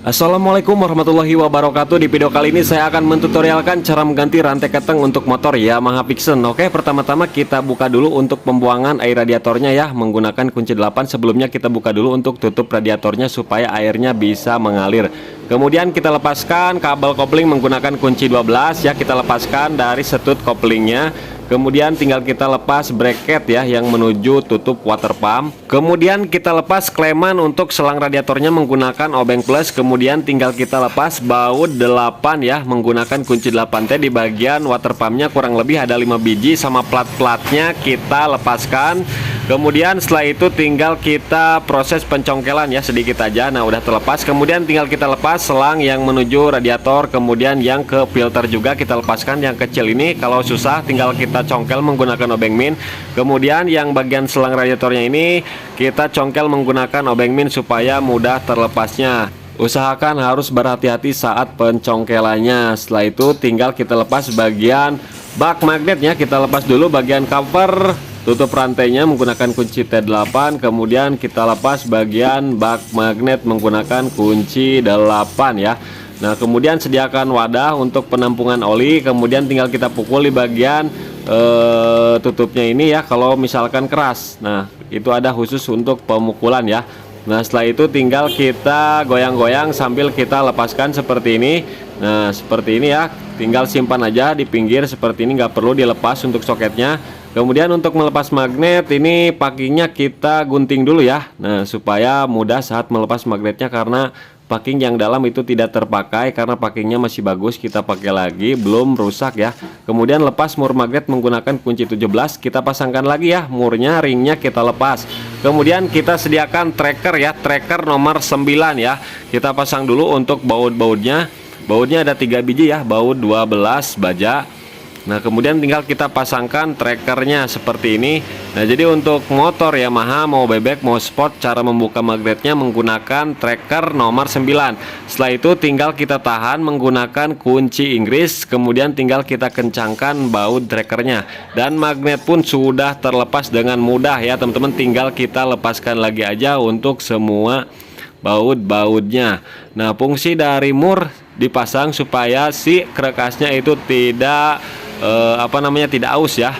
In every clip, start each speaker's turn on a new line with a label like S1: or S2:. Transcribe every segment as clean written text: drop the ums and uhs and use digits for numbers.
S1: Assalamualaikum warahmatullahi wabarakatuh. Di video kali ini saya akan mentutorialkan cara mengganti rantai keteng untuk motor Yamaha Vixion. Oke, pertama-tama kita buka dulu untuk pembuangan air radiatornya ya, menggunakan kunci 8. Sebelumnya kita buka dulu untuk tutup radiatornya supaya airnya bisa mengalir. Kemudian kita lepaskan kabel kopling menggunakan kunci 12 ya, kita lepaskan dari setut koplingnya. Kemudian tinggal kita lepas bracket ya yang menuju tutup water pump. Kemudian kita lepas kleman untuk selang radiatornya menggunakan obeng plus. Kemudian tinggal kita lepas baut 8 ya menggunakan kunci 8T. Di bagian water pumpnya kurang lebih ada 5 biji sama plat-platnya kita lepaskan. Kemudian setelah itu tinggal kita proses pencongkelan ya sedikit aja. Nah udah terlepas. Kemudian tinggal kita lepas selang yang menuju radiator. Kemudian yang ke filter juga kita lepaskan. Yang kecil ini kalau susah tinggal kita congkel menggunakan obeng min. Kemudian yang bagian selang radiatornya ini kita congkel menggunakan obeng min supaya mudah terlepasnya. Usahakan harus berhati-hati saat pencongkelannya. Setelah itu tinggal kita lepas bagian bak magnetnya. Kita lepas dulu bagian cover tutup rantainya menggunakan kunci T8. Kemudian kita lepas bagian bak magnet menggunakan kunci 8 ya. Nah kemudian sediakan wadah untuk penampungan oli. Kemudian tinggal kita pukul di bagian tutupnya ini ya kalau misalkan keras. Nah itu ada khusus untuk pemukulan ya. Nah setelah itu tinggal kita goyang-goyang sambil kita lepaskan seperti ini. Nah seperti ini ya, tinggal simpan aja di pinggir seperti ini, nggak perlu dilepas untuk soketnya. Kemudian untuk melepas magnet ini pakinya kita gunting dulu ya. Nah supaya mudah saat melepas magnetnya, karena packing yang dalam itu tidak terpakai karena packingnya masih bagus, kita pakai lagi belum rusak ya. Kemudian lepas mur magnet menggunakan kunci 17. Kita pasangkan lagi ya murnya, ringnya kita lepas. Kemudian kita sediakan tracker ya, tracker nomor 9 ya. Kita pasang dulu untuk baut-bautnya. Bautnya ada 3 biji ya, baut 12 baja. Nah kemudian tinggal kita pasangkan trackernya seperti ini. Nah jadi untuk motor Yamaha mau bebek mau sport, cara membuka magnetnya menggunakan tracker nomor 9. Setelah itu tinggal kita tahan menggunakan kunci Inggris. Kemudian tinggal kita kencangkan baut trackernya. Dan magnet pun sudah terlepas dengan mudah ya teman-teman. Tinggal kita lepaskan lagi aja untuk semua baut-bautnya. Nah fungsi dari mur dipasang supaya si krekasnya itu tidak tidak aus ya.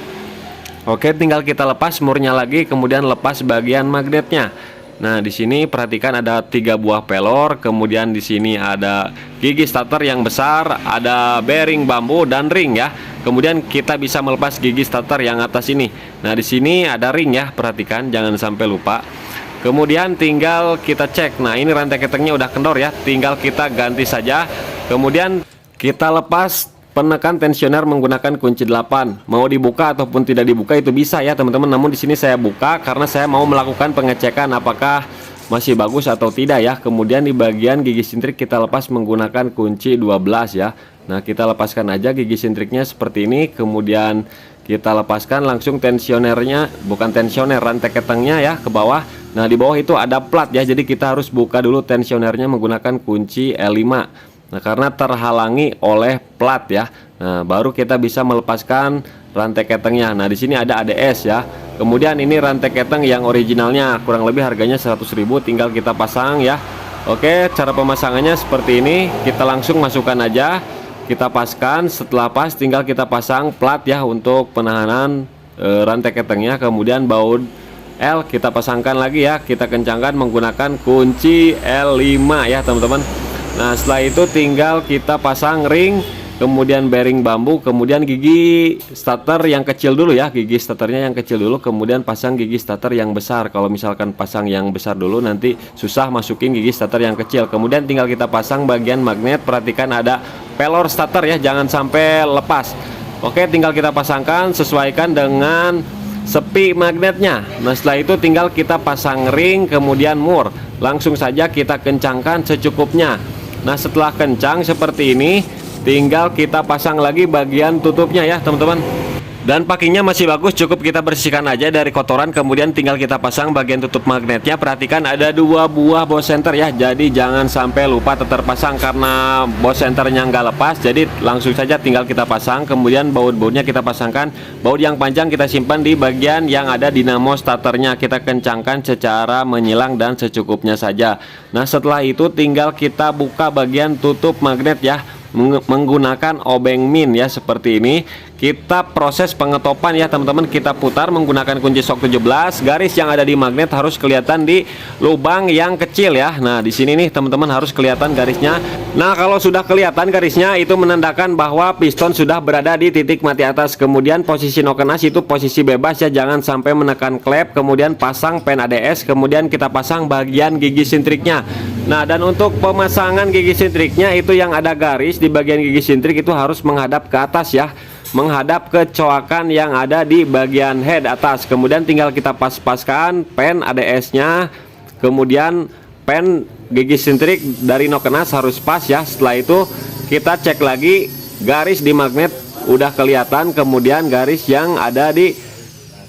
S1: Oke, tinggal kita lepas murnya lagi, kemudian lepas bagian magnetnya. Nah di sini perhatikan ada 3 buah pelor, kemudian di sini ada gigi starter yang besar, ada bearing bambu dan ring ya. Kemudian kita bisa melepas gigi starter yang atas ini. Nah di sini ada ring ya, perhatikan jangan sampai lupa. Kemudian tinggal kita cek. Nah ini rantai ketengnya udah kendor ya, tinggal kita ganti saja. Kemudian kita lepas penekan tensioner menggunakan kunci 8. Mau dibuka ataupun tidak dibuka itu bisa ya teman-teman. Namun di sini saya buka karena saya mau melakukan pengecekan apakah masih bagus atau tidak ya. Kemudian di bagian gigi sintrik kita lepas menggunakan kunci 12 ya. Nah kita lepaskan aja gigi sintriknya seperti ini. Kemudian kita lepaskan langsung tensionernya, bukan tensioner, rantai ketengnya ya ke bawah. Nah di bawah itu ada plat ya, jadi kita harus buka dulu tensionernya menggunakan kunci L5. Nah karena terhalangi oleh plat ya. Nah baru kita bisa melepaskan rantai ketengnya. Nah di sini ada ADS ya. Kemudian ini rantai keteng yang originalnya, kurang lebih harganya 100.000, tinggal kita pasang ya. Oke, cara pemasangannya seperti ini. Kita langsung masukkan aja, kita paskan. Setelah pas tinggal kita pasang plat ya untuk penahanan rantai ketengnya. Kemudian baut L kita pasangkan lagi ya, kita kencangkan menggunakan kunci L5 ya teman-teman. Nah setelah itu tinggal kita pasang ring, kemudian bearing bambu, kemudian gigi starter yang kecil dulu ya, gigi starternya yang kecil dulu, kemudian pasang gigi starter yang besar. Kalau misalkan pasang yang besar dulu nanti susah masukin gigi starter yang kecil. Kemudian tinggal kita pasang bagian magnet, perhatikan ada pelor starter ya, jangan sampai lepas. Oke, tinggal kita pasangkan, sesuaikan dengan sepi magnetnya. Nah setelah itu tinggal kita pasang ring, kemudian mur, langsung saja kita kencangkan secukupnya. Nah setelah kencang seperti ini tinggal kita pasang lagi bagian tutupnya ya teman-teman. Dan packingnya masih bagus, cukup kita bersihkan aja dari kotoran, kemudian tinggal kita pasang bagian tutup magnetnya. Perhatikan ada 2 buah boss center ya, jadi jangan sampai lupa terpasang karena boss centernya nggak lepas. Jadi langsung saja tinggal kita pasang, kemudian baut-bautnya kita pasangkan. Baut yang panjang kita simpan di bagian yang ada dinamo starternya, kita kencangkan secara menyilang dan secukupnya saja. Nah setelah itu tinggal kita buka bagian tutup magnet ya, menggunakan obeng min ya, seperti ini. Kita proses pengetopan ya teman-teman, kita putar menggunakan kunci sok 17. Garis yang ada di magnet harus kelihatan di lubang yang kecil ya. Nah di sini nih teman-teman harus kelihatan garisnya. Nah kalau sudah kelihatan garisnya, itu menandakan bahwa piston sudah berada di titik mati atas. Kemudian posisi noken as itu posisi bebas ya, jangan sampai menekan klep. Kemudian pasang pen ADS, kemudian kita pasang bagian gigi sintriknya. Nah dan untuk pemasangan gigi sintriknya itu yang ada garis di bagian gigi sintrik itu harus menghadap ke atas ya, menghadap ke coakan yang ada di bagian head atas. Kemudian tinggal kita pas-paskan pen ADS nya, kemudian pen gigi sintrik dari noken as harus pas ya. Setelah itu kita cek lagi garis di magnet udah kelihatan, kemudian garis yang ada di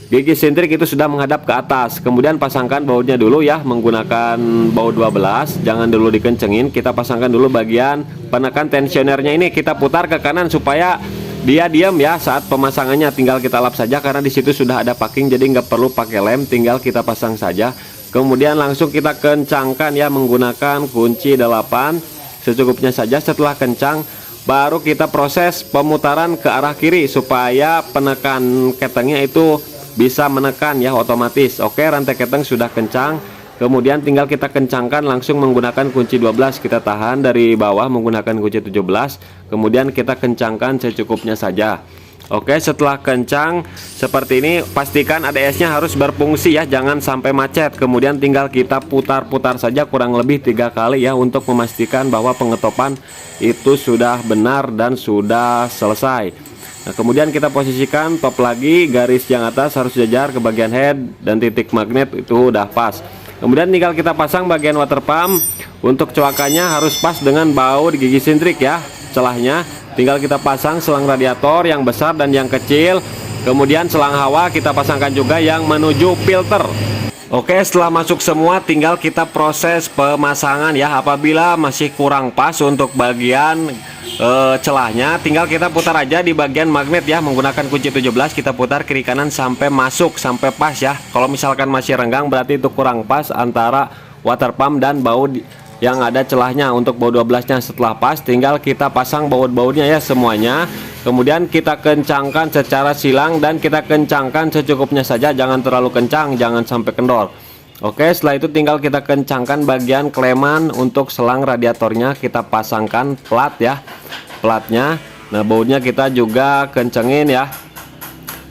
S1: gigi sintrik itu sudah menghadap ke atas. Kemudian pasangkan bautnya dulu ya, menggunakan baut 12, jangan dulu dikencengin. Kita pasangkan dulu bagian penekan tensionernya ini, kita putar ke kanan supaya dia diam ya saat pemasangannya. Tinggal kita lap saja karena di situ sudah ada packing, jadi nggak perlu pakai lem, tinggal kita pasang saja. Kemudian langsung kita kencangkan ya menggunakan kunci 8 secukupnya saja. Setelah kencang baru kita proses pemutaran ke arah kiri supaya penekan ketengnya itu bisa menekan ya otomatis. Oke, rantai keteng sudah kencang, kemudian tinggal kita kencangkan langsung menggunakan kunci 12. Kita tahan dari bawah menggunakan kunci 17, kemudian kita kencangkan secukupnya saja. Oke, setelah kencang seperti ini, pastikan ADS nya harus berfungsi ya, jangan sampai macet. Kemudian tinggal kita putar-putar saja kurang lebih 3 kali ya, untuk memastikan bahwa pengetopan itu sudah benar dan sudah selesai. Nah kemudian kita posisikan top lagi, garis yang atas harus sejajar ke bagian head dan titik magnet itu udah pas. Kemudian tinggal kita pasang bagian water pump. Untuk coakannya harus pas dengan baut gigi sintrik ya, celahnya. Tinggal kita pasang selang radiator yang besar dan yang kecil. Kemudian selang hawa kita pasangkan juga yang menuju filter. Oke, setelah masuk semua tinggal kita proses pemasangan ya. Apabila masih kurang pas untuk bagian celahnya, tinggal kita putar aja di bagian magnet ya, menggunakan kunci 17. Kita putar kiri kanan sampai masuk, sampai pas ya. Kalau misalkan masih renggang berarti itu kurang pas antara water pump dan baut yang ada celahnya. Untuk baut 12 nya setelah pas, tinggal kita pasang baut-bautnya ya semuanya. Kemudian kita kencangkan secara silang dan kita kencangkan secukupnya saja, jangan terlalu kencang, jangan sampai kendor. Oke, setelah itu tinggal kita kencangkan bagian kleman untuk selang radiatornya, kita pasangkan plat ya, platnya. Nah bautnya kita juga kencengin ya,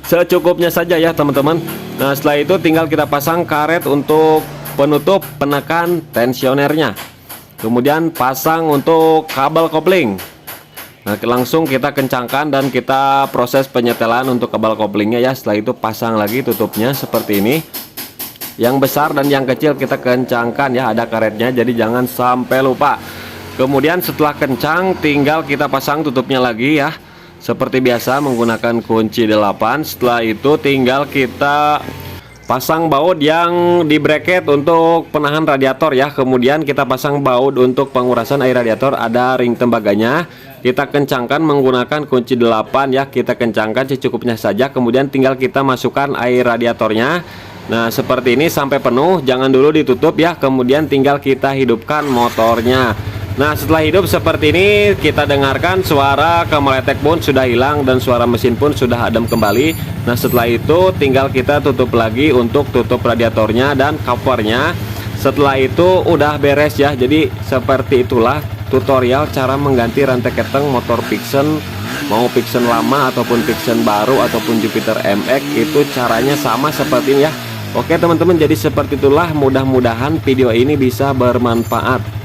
S1: secukupnya saja ya teman-teman. Nah setelah itu tinggal kita pasang karet untuk penutup penekan tensionernya, kemudian pasang untuk kabel kopling. Nah langsung kita kencangkan dan kita proses penyetelan untuk kabel koplingnya ya. Setelah itu pasang lagi tutupnya seperti ini. Yang besar dan yang kecil kita kencangkan ya, ada karetnya, jadi jangan sampai lupa. Kemudian setelah kencang tinggal kita pasang tutupnya lagi ya, seperti biasa menggunakan kunci 8. Setelah itu tinggal kita pasang baut yang di bracket untuk penahan radiator ya. Kemudian kita pasang baut untuk pengurasan air radiator, ada ring tembaganya. Kita kencangkan menggunakan kunci 8 ya, kita kencangkan secukupnya saja. Kemudian tinggal kita masukkan air radiatornya. Nah seperti ini sampai penuh, jangan dulu ditutup ya. Kemudian tinggal kita hidupkan motornya. Nah setelah hidup seperti ini, kita dengarkan suara kemeletek pun sudah hilang dan suara mesin pun sudah adem kembali. Nah setelah itu tinggal kita tutup lagi untuk tutup radiatornya dan covernya. Setelah itu udah beres ya. Jadi seperti itulah tutorial cara mengganti rantai keteng motor Vixen, mau Vixen lama ataupun Vixen baru ataupun Jupiter MX, itu caranya sama seperti ini ya. Oke teman-teman, jadi seperti itulah, mudah-mudahan video ini bisa bermanfaat.